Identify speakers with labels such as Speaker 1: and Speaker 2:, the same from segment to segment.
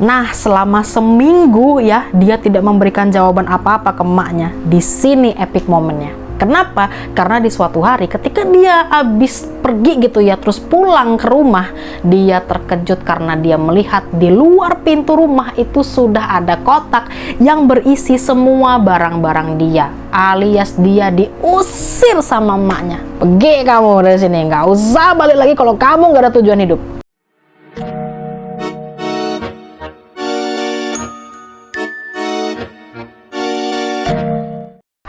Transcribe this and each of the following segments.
Speaker 1: Nah, selama seminggu ya, dia tidak memberikan jawaban apa-apa ke emaknya. Di sini epic momennya. Kenapa? Karena di suatu hari ketika dia habis pergi gitu ya, terus pulang ke rumah, dia terkejut karena dia melihat di luar pintu rumah itu sudah ada kotak yang berisi semua barang-barang dia, alias dia diusir sama emaknya. Pergi kamu dari sini, nggak usah balik lagi kalau kamu nggak ada tujuan hidup.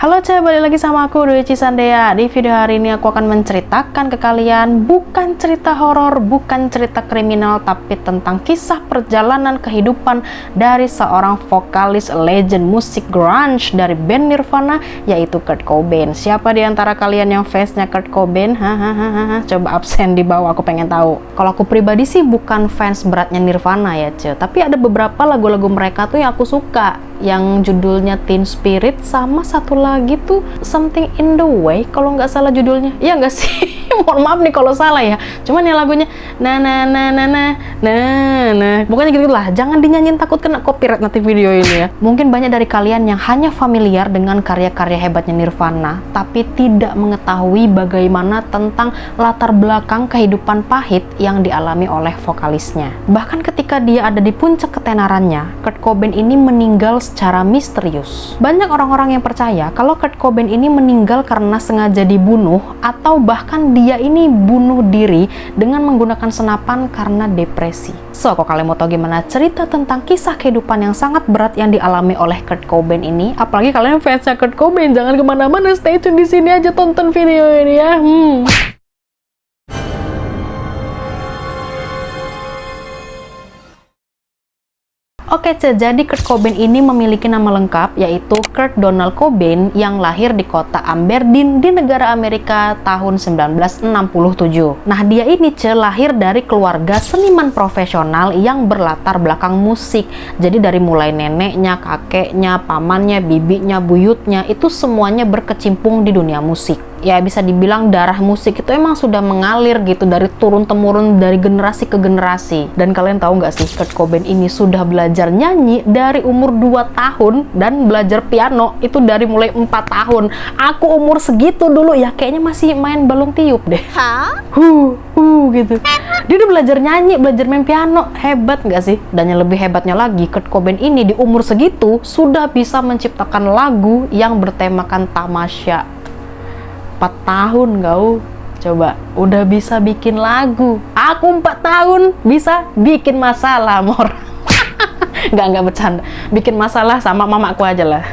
Speaker 1: Halo cewek, balik lagi sama aku Dwi Cisandea. Di video hari ini aku akan menceritakan ke kalian bukan cerita horor, bukan cerita kriminal, tapi tentang kisah perjalanan kehidupan dari seorang vokalis legend musik grunge dari band Nirvana, yaitu Kurt Cobain. Siapa di antara kalian yang fansnya Kurt Cobain? Hahaha, coba absen di bawah, aku pengen tahu. Kalau aku pribadi sih bukan fans beratnya Nirvana ya ce, tapi ada beberapa lagu-lagu mereka tuh yang aku suka, yang judulnya Teen Spirit, sama satu lagi tuh Something in the Way kalau nggak salah judulnya. Iya nggak sih? Mohon maaf nih kalau salah ya, cuman ya lagunya pokoknya gitu lah. Jangan dinyanyiin, takut kena copyright nanti video ini ya. Mungkin banyak dari kalian yang hanya familiar dengan karya-karya hebatnya Nirvana, tapi tidak mengetahui bagaimana tentang latar belakang kehidupan pahit yang dialami oleh vokalisnya. Bahkan ketika dia ada di puncak ketenarannya, Kurt Cobain ini meninggal secara misterius. Banyak orang-orang yang percaya kalau Kurt Cobain ini meninggal karena sengaja dibunuh, atau bahkan dia ini bunuh diri dengan menggunakan senapan karena depresi. So, kalau kalian mau tahu gimana cerita tentang kisah kehidupan yang sangat berat yang dialami oleh Kurt Cobain ini, apalagi kalian fansnya Kurt Cobain, jangan kemana-mana, stay tune di sini aja, tonton video ini ya. Oke, jadi Kurt Cobain ini memiliki nama lengkap yaitu Kurt Donald Cobain yang lahir di kota Aberdeen di negara Amerika tahun 1967. Nah, dia ini lahir dari keluarga seniman profesional yang berlatar belakang musik. Jadi dari mulai neneknya, kakeknya, pamannya, bibinya, buyutnya, itu semuanya berkecimpung di dunia musik. Ya bisa dibilang darah musik itu emang sudah mengalir gitu dari turun-temurun, dari generasi ke generasi. Dan kalian tahu nggak sih, Kurt Cobain ini sudah belajar nyanyi dari umur 2 tahun dan belajar piano itu dari mulai 4 tahun. Aku umur segitu dulu ya kayaknya masih main balung tiup deh. Gitu. Dia udah belajar nyanyi, belajar main piano. Hebat nggak sih? Dan yang lebih hebatnya lagi, Kurt Cobain ini di umur segitu sudah bisa menciptakan lagu yang bertemakan tamasya. 4 tahun kau, coba udah bisa bikin lagu. Aku 4 tahun bisa bikin masalah sama orang. Nggak bercanda, bikin masalah sama mamaku aja lah.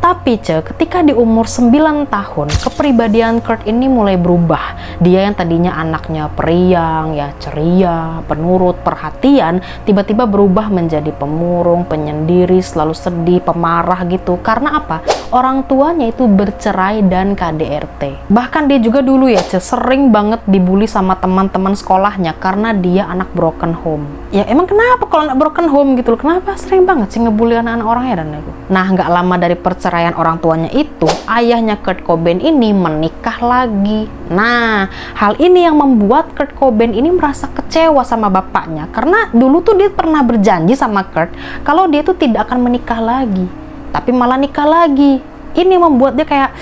Speaker 1: Tapi ketika di umur 9 tahun, kepribadian Kurt ini mulai berubah. Dia yang tadinya anaknya periang, ya ceria, penurut, perhatian, tiba-tiba berubah menjadi pemurung, penyendiri, selalu sedih, pemarah gitu. Karena apa? Orang tuanya itu bercerai dan KDRT. Bahkan dia juga dulu ya sering banget dibully sama teman-teman sekolahnya karena dia anak broken home. Ya emang kenapa kalau anak broken home gitu loh? Kenapa sering banget sih ngebully anak-anak orang, heran aku. Nah, nggak lama dari perceraian orang tuanya itu, ayahnya Kurt Cobain ini menikah lagi. Nah, hal ini yang membuat Kurt Cobain ini merasa kecewa sama bapaknya, karena dulu tuh dia pernah berjanji sama Kurt kalau dia tuh tidak akan menikah lagi, tapi malah nikah lagi. Ini membuat dia kayak,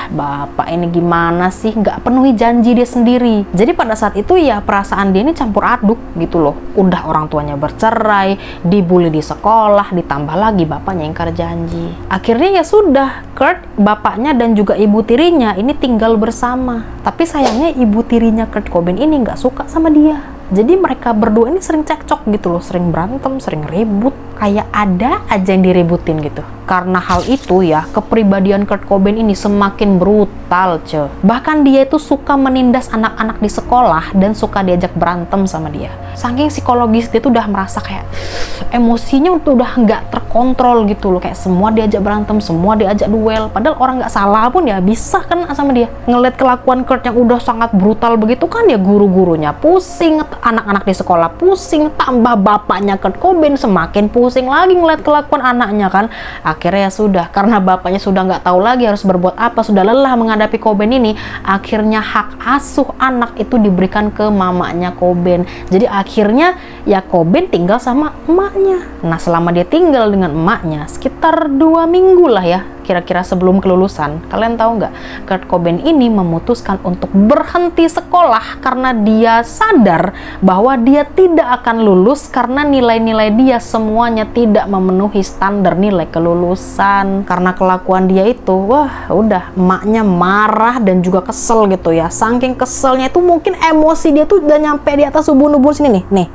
Speaker 1: bapak ini gimana sih, nggak penuhi janji dia sendiri. Jadi pada saat itu ya perasaan dia ini campur aduk gitu loh. Udah orang tuanya bercerai, dibully di sekolah, ditambah lagi bapaknya ingkar janji. Akhirnya ya sudah, Kurt, bapaknya dan juga ibu tirinya ini tinggal bersama. Tapi sayangnya ibu tirinya Kurt Cobain ini nggak suka sama dia. Jadi mereka berdua ini sering cekcok gitu loh, sering berantem, sering ribut, kayak ada aja yang diributin gitu. Karena hal itu ya, kepribadian Kurt Cobain ini semakin brutal Bahkan dia itu suka menindas anak-anak di sekolah dan suka diajak berantem sama dia. Saking psikologis dia tuh udah merasa kayak emosinya tuh udah nggak terkontrol gitu loh. Kayak semua diajak berantem, semua diajak duel. Padahal orang nggak salah pun ya bisa kena sama dia. Ngeliat kelakuan Kurt yang udah sangat brutal begitu kan ya, guru-gurunya pusing anak-anak di sekolah pusing, tambah bapaknya Kurt Cobain semakin pusing lagi ngeliat kelakuan anaknya kan. Akhirnya ya sudah, karena bapaknya sudah nggak tahu lagi harus berbuat apa, sudah lelah menghadapi Cobain ini, akhirnya hak asuh anak itu diberikan ke mamanya Cobain. Jadi akhirnya ya Cobain tinggal sama emaknya. Nah selama dia tinggal dengan emaknya sekitar 2 minggu lah ya, kira-kira sebelum kelulusan, kalian tahu nggak, Kurt Cobain ini memutuskan untuk berhenti sekolah karena dia sadar bahwa dia tidak akan lulus karena nilai-nilai dia semuanya tidak memenuhi standar nilai kelulusan. Karena kelakuan dia itu, wah udah, emaknya marah dan juga kesel gitu ya. Saking keselnya itu mungkin emosi dia tuh udah nyampe di atas ubun-ubun sini nih,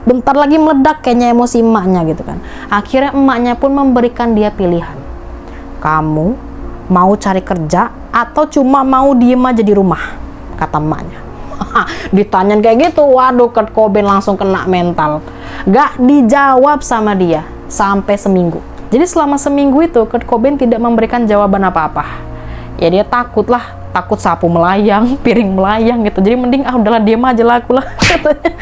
Speaker 1: bentar lagi meledak kayaknya emosi emaknya gitu kan. Akhirnya emaknya pun memberikan dia pilihan, kamu mau cari kerja atau cuma mau diem aja di rumah, kata emaknya. Ditanyain kayak gitu, waduh, Kurt Cobain langsung kena mental. Gak dijawab sama dia sampai seminggu. Jadi selama seminggu itu Kurt Cobain tidak memberikan jawaban apa-apa. Ya dia takut lah, takut sapu melayang, piring melayang gitu. Jadi mending udahlah diem aja lah aku lah.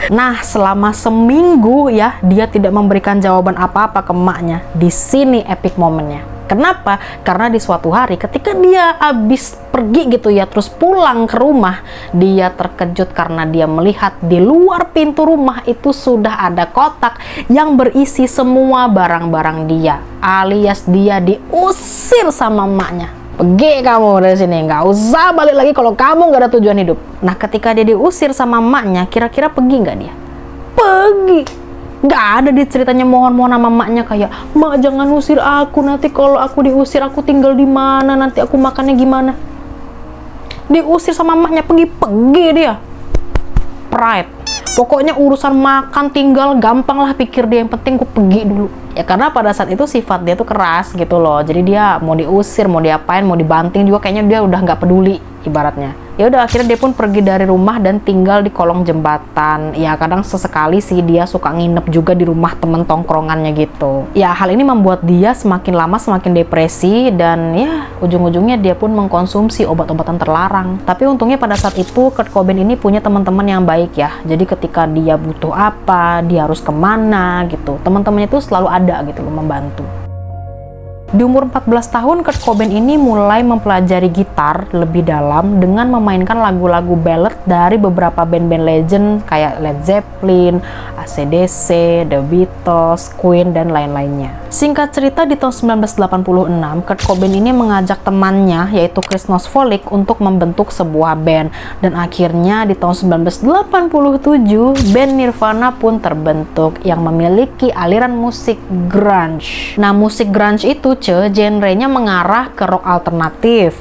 Speaker 1: Nah selama seminggu ya dia tidak memberikan jawaban apa-apa ke emaknya. Di sini epic momennya. Kenapa? Karena di suatu hari ketika dia habis pergi gitu ya, terus pulang ke rumah, dia terkejut karena dia melihat di luar pintu rumah itu sudah ada kotak yang berisi semua barang-barang dia, alias dia diusir sama emaknya. Pergi kamu dari sini, nggak usah balik lagi kalau kamu nggak ada tujuan hidup. Nah ketika dia diusir sama emaknya, kira-kira pergi nggak dia? Pergi. Nggak ada di ceritanya mohon-mohon sama emaknya kayak, mak jangan usir aku, nanti kalau aku diusir aku tinggal di mana, nanti aku makannya gimana. Diusir sama emaknya, pergi dia. Pride. Pokoknya urusan makan tinggal gampang lah pikir dia, yang penting aku pergi dulu. Ya karena pada saat itu sifat dia tuh keras gitu loh. Jadi dia mau diusir, mau diapain, mau dibanting juga kayaknya dia udah nggak peduli ibaratnya. Ya udah akhirnya dia pun pergi dari rumah dan tinggal di kolong jembatan. Ya kadang sesekali sih dia suka nginep juga di rumah temen tongkrongannya gitu. Ya hal ini membuat dia semakin lama semakin depresi dan ya ujung-ujungnya dia pun mengkonsumsi obat-obatan terlarang. Tapi untungnya pada saat itu Kurt Cobain ini punya teman-teman yang baik ya. Jadi ketika dia butuh apa, dia harus kemana gitu, teman-temannya itu selalu ada gitu loh membantu. Di umur 14 tahun, Kurt Cobain ini mulai mempelajari gitar lebih dalam dengan memainkan lagu-lagu ballad dari beberapa band-band legend kayak Led Zeppelin, AC/DC, The Beatles, Queen, dan lain-lainnya. Singkat cerita, di tahun 1986, Kurt Cobain ini mengajak temannya yaitu Chris Novoselic untuk membentuk sebuah band. Dan akhirnya di tahun 1987, band Nirvana pun terbentuk yang memiliki aliran musik grunge. Nah, musik grunge itu genrenya mengarah ke rock alternatif,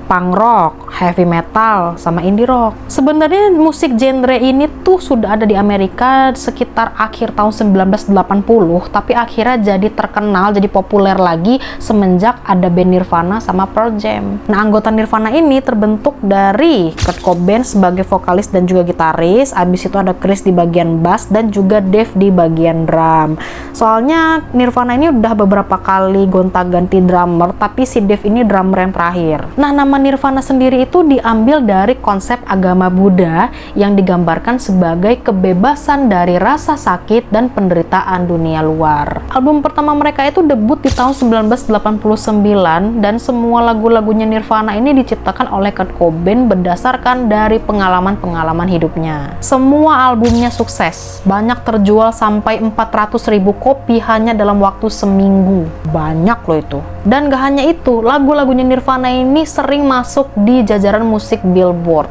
Speaker 1: punk rock, heavy metal, sama indie rock. Sebenarnya musik genre ini tuh sudah ada di Amerika sekitar akhir tahun 1980, tapi akhirnya jadi terkenal, jadi populer lagi semenjak ada band Nirvana sama Pearl Jam. Nah, anggota Nirvana ini terbentuk dari Kurt Cobain sebagai vokalis dan juga gitaris, abis itu ada Chris di bagian bass dan juga Dave di bagian drum. Soalnya Nirvana ini udah beberapa kali gonta-ganti drummer, tapi si Dave ini drummer yang terakhir. Nah, nama Nirvana sendiri itu diambil dari konsep agama Buddha yang digambarkan sebagai kebebasan dari rasa sakit dan penderitaan dunia luar. Album pertama mereka itu debut di tahun 1989 dan semua lagu-lagunya Nirvana ini diciptakan oleh Kurt Cobain berdasarkan dari pengalaman-pengalaman hidupnya. Semua albumnya sukses, banyak terjual sampai 400.000 kopi hanya dalam waktu seminggu. Banyak loh itu. Dan gak hanya itu, lagu-lagunya Nirvana ini sering masuk di jajaran musik Billboard.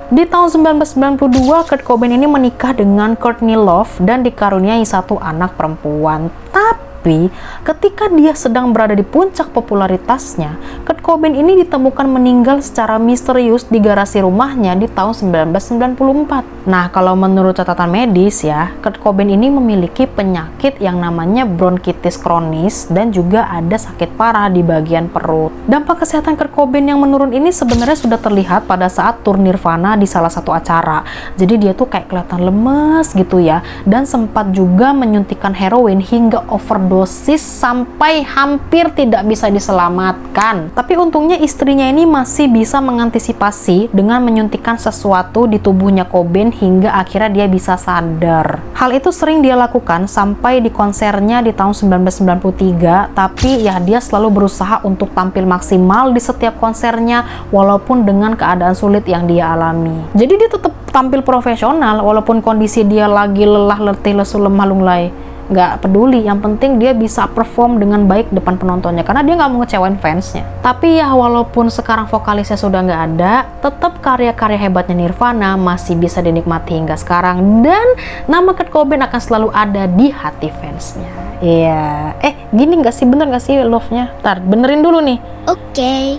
Speaker 1: Di tahun 1992, Kurt Cobain ini menikah dengan Courtney Love dan dikaruniai satu anak perempuan. Tapi ketika dia sedang berada di puncak popularitasnya, Kurt Cobain ini ditemukan meninggal secara misterius di garasi rumahnya di tahun 1994. Nah, kalau menurut catatan medis ya, Kurt Cobain ini memiliki penyakit yang namanya bronkitis kronis dan juga ada sakit parah di bagian perut. Dampak kesehatan Kurt Cobain yang menurun ini sebenarnya sudah terlihat pada saat tur Nirvana di salah satu acara. Jadi dia tuh kayak kelihatan lemes gitu ya, dan sempat juga menyuntikkan heroin hingga overdose overdosis sampai hampir tidak bisa diselamatkan. Tapi untungnya istrinya ini masih bisa mengantisipasi dengan menyuntikkan sesuatu di tubuhnya Cobain hingga akhirnya dia bisa sadar. Hal itu sering dia lakukan sampai di konsernya di tahun 1993, tapi ya dia selalu berusaha untuk tampil maksimal di setiap konsernya walaupun dengan keadaan sulit yang dia alami. Jadi dia tetap tampil profesional walaupun kondisi dia lagi lelah, letih, lesu, lemah, lunglai. Nggak peduli, yang penting dia bisa perform dengan baik depan penontonnya karena dia nggak mau ngecewain fansnya. Tapi ya walaupun sekarang vokalisnya sudah nggak ada, tetap karya-karya hebatnya Nirvana masih bisa dinikmati hingga sekarang, dan nama Kurt Cobain akan selalu ada di hati fansnya. Iya, gini nggak sih, bener nggak sih love-nya? Ntar benerin dulu nih.
Speaker 2: Oke.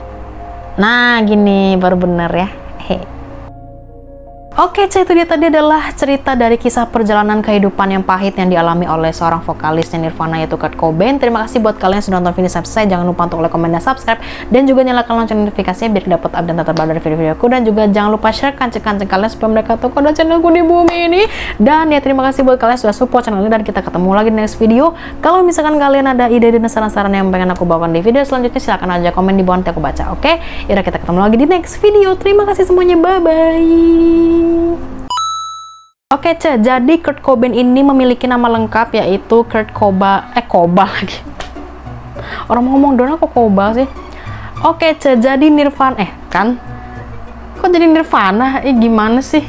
Speaker 1: Nah gini baru bener ya. Oke, itu dia tadi adalah cerita dari kisah perjalanan kehidupan yang pahit yang dialami oleh seorang vokalisnya Nirvana, yaitu Kurt Cobain. Terima kasih buat kalian yang sudah nonton video sampai selesai. Jangan lupa untuk like, komen, dan subscribe, dan juga nyalakan lonceng notifikasinya biar dapat update terbaru dari video-videoku. Dan juga jangan lupa share kancing-kancing kalian supaya mereka tahu kalau ada channelku di bumi ini. Dan ya terima kasih buat kalian yang sudah support channel ini, dan kita ketemu lagi di next video. Kalau misalkan kalian ada ide dan saran-saran yang pengen aku bawakan di video selanjutnya, silahkan aja komen di bawah, nanti aku baca. Oke, yaudah kita ketemu lagi di next video. Terima kasih semuanya, bye-bye. Oke, jadi Kurt Cobain ini memiliki nama lengkap yaitu Kurt Cobain, lagi. Orang ngomong Donald kok Cobain sih? Oke, jadi Nirvana, kok jadi Nirvana? Gimana sih?